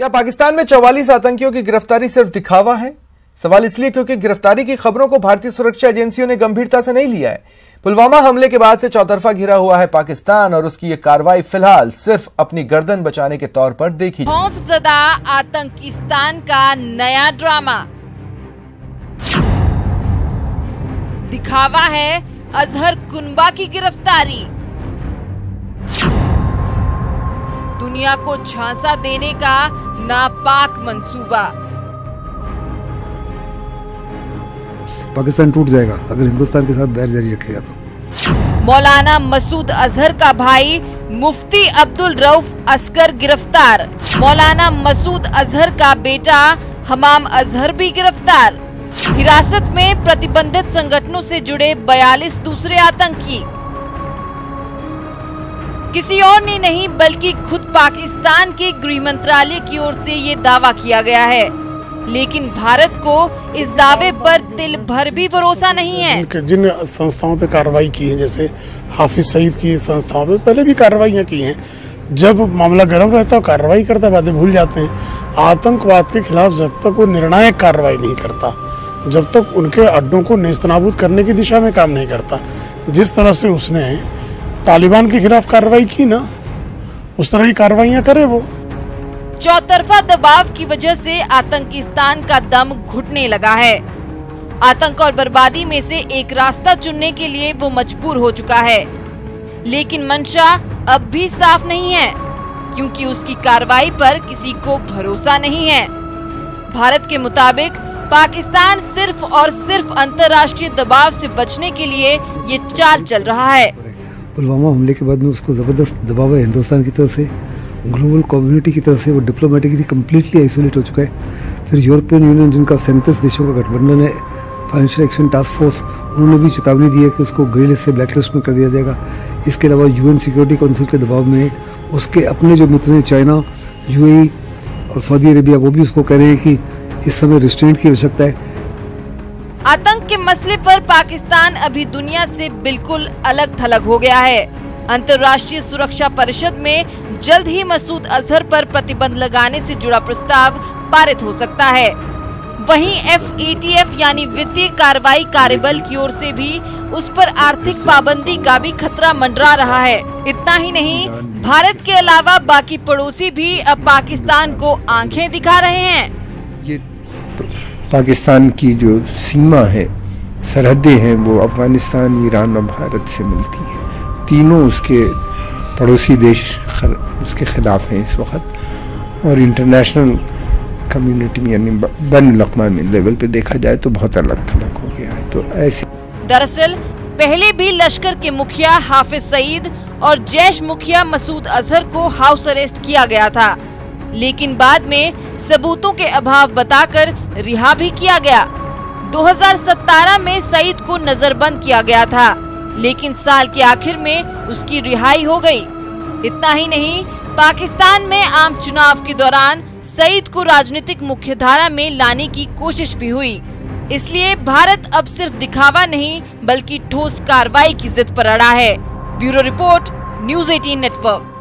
क्या पाकिस्तान में 44 आतंकियों की गिरफ्तारी सिर्फ दिखावा है? सवाल इसलिए क्योंकि गिरफ्तारी की खबरों को भारतीय सुरक्षा एजेंसियों ने गंभीरता से नहीं लिया है। पुलवामा हमले के बाद से चौतरफा घिरा हुआ है पाकिस्तान और उसकी ये कार्रवाई फिलहाल सिर्फ अपनी गर्दन बचाने के तौर पर देखी। खौफजदा आतंकिस्तान का नया ड्रामा दिखावा है अजहर कुनबा की गिरफ्तारी। दुनिया को झांसा देने का नापाक मंसूबा। पाकिस्तान टूट जाएगा अगर हिंदुस्तान के साथ बैर जारी रखेगा तो। मौलाना मसूद अजहर का भाई मुफ्ती अब्दुल रऊफ असगर गिरफ्तार। मौलाना मसूद अजहर का बेटा हमाम अजहर भी गिरफ्तार। हिरासत में प्रतिबंधित संगठनों से जुड़े 42 दूसरे आतंकी। किसी और ने नहीं बल्कि खुद पाकिस्तान के गृह मंत्रालय की ओर से ये दावा किया गया है, लेकिन भारत को इस दावे पर तिल भर भी भरोसा नहीं है। जिन संस्थाओं पे कार्रवाई की है, जैसे हाफिज सईद की संस्थाओं पे पहले भी कार्रवाइयां की हैं। जब मामला गर्म रहता है कार्रवाई करता, बातें भूल जाते हैं। आतंकवाद के खिलाफ जब तक वो निर्णायक कार्रवाई नहीं करता, जब तक उनके अड्डों को नेस्तनाबूद करने की दिशा में काम नहीं करता, जिस तरह से उसने तालिबान के खिलाफ कार्रवाई की ना, उस तरह की कार्रवाइयां करे वो। चौतरफा दबाव की वजह से आतंकिस्तान का दम घुटने लगा है। आतंक और बर्बादी में से एक रास्ता चुनने के लिए वो मजबूर हो चुका है, लेकिन मंशा अब भी साफ नहीं है, क्योंकि उसकी कार्रवाई पर किसी को भरोसा नहीं है। भारत के मुताबिक पाकिस्तान सिर्फ और सिर्फ अंतर्राष्ट्रीय दबाव से बचने के लिए ये चाल चल रहा है। पुलवामा हमले के बाद में उसको जबरदस्त दबाव है हिंदुस्तान की तरफ से, ग्लोबल कम्युनिटी की तरफ से। वो डिप्लोमेटिकली कम्प्लीटली आइसोलेट हो चुका है। फिर यूरोपियन यूनियन, जिनका 37 देशों का गठबंधन है, फाइनेंशियल एक्शन टास्क फोर्स, उन्होंने भी चेतावनी दी है कि उसको ग्रे लिस्ट से ब्लैक लिस्ट में कर दिया जाएगा। इसके अलावा यूएन सिक्योरिटी काउंसिल के दबाव में उसके अपने जो मित्र हैं चाइना, यूएई और सऊदी अरेबिया, वो भी उसको कह रहे हैं कि इस समय रिस्ट्रेंट की आवश्यकता है। आतंक के मसले पर पाकिस्तान अभी दुनिया से बिल्कुल अलग थलग हो गया है। अंतर्राष्ट्रीय सुरक्षा परिषद में जल्द ही मसूद अजहर पर प्रतिबंध लगाने से जुड़ा प्रस्ताव पारित हो सकता है। वहीं FATF यानी वित्तीय कार्रवाई कार्यबल की ओर से भी उस पर आर्थिक पाबंदी का भी खतरा मंडरा रहा है। इतना ही नहीं, भारत के अलावा बाकी पड़ोसी भी अब पाकिस्तान को आंखें दिखा रहे हैं। ये पाकिस्तान की जो सीमा है, सरहदें हैं, वो अफगानिस्तान, ईरान और भारत से मिलती हैं। तीनों उसके पड़ोसी देश उसके खिलाफ हैं इस वक्त, और इंटरनेशनल कम्युनिटी में यानी बैनुल अक़वामी लेवल पे देखा जाए तो बहुत अलग थलग हो गया है। तो ऐसे दरअसल पहले भी लश्कर के मुखिया हाफिज सईद और जैश मुखिया मसूद अजहर को हाउस अरेस्ट किया गया था, लेकिन बाद में सबूतों के अभाव बताकर रिहा भी किया गया। 2017 में सईद को नजरबंद किया गया था, लेकिन साल के आखिर में उसकी रिहाई हो गई। इतना ही नहीं, पाकिस्तान में आम चुनाव के दौरान सईद को राजनीतिक मुख्यधारा में लाने की कोशिश भी हुई। इसलिए भारत अब सिर्फ दिखावा नहीं बल्कि ठोस कार्रवाई की जिद पर अड़ा है। Bureau report, news 18 network.